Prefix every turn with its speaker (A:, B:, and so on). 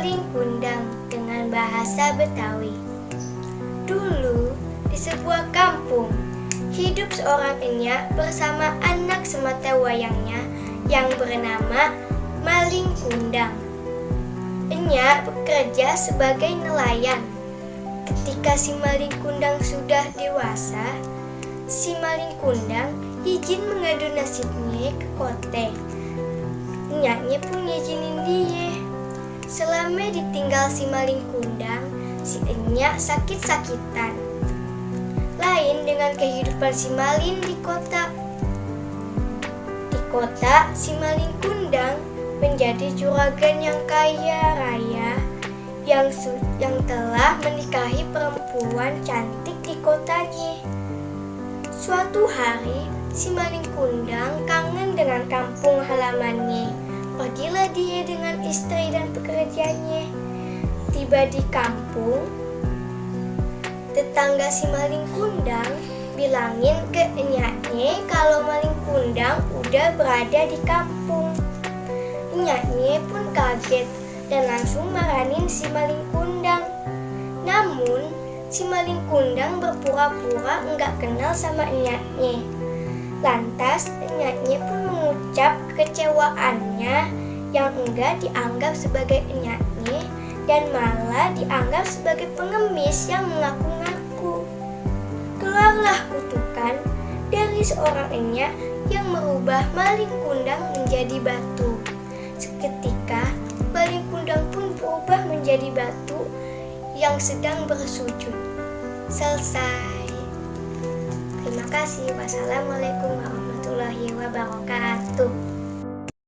A: Maling Kundang dengan bahasa Betawi. Dulu, di sebuah kampung, hidup seorang enyak bersama anak sematawayangnya yang bernama Maling Kundang. Enyak bekerja sebagai nelayan. Ketika si Maling Kundang sudah dewasa, si Maling Kundang izin mengadu nasibnya ke kote. Enyaknya pun ngizinin dia. Selama ditinggal si Maling Kundang, si enyak sakit-sakitan. Lain dengan kehidupan si Maling di kota. Di kota, si Maling Kundang menjadi juragan yang kaya raya yang telah menikahi perempuan cantik di kotanya. Suatu hari, si Maling Kundang kangen dengan kampung halamannya. Pergilah dia dengan istri dan pekerjaannya. Tiba di kampung, tetangga si Maling Kundang bilangin ke enyaknya kalau Maling Kundang udah berada di kampung. Enyaknya pun kaget dan langsung marahin si Maling Kundang. Namun, si Maling Kundang berpura-pura enggak kenal sama enyaknya. Lantas, enyaknya pun mengucap kekecewaannya yang enggak dianggap sebagai enyaknya dan malah dianggap sebagai pengemis yang mengaku-ngaku. Keluarlah kutukan dari seorang enyak yang merubah Maling Kundang menjadi batu. Seketika, Maling Kundang pun berubah menjadi batu yang sedang bersujud. Selesai. Terima kasih. Wassalamualaikum warahmatullahi wabarakatuh.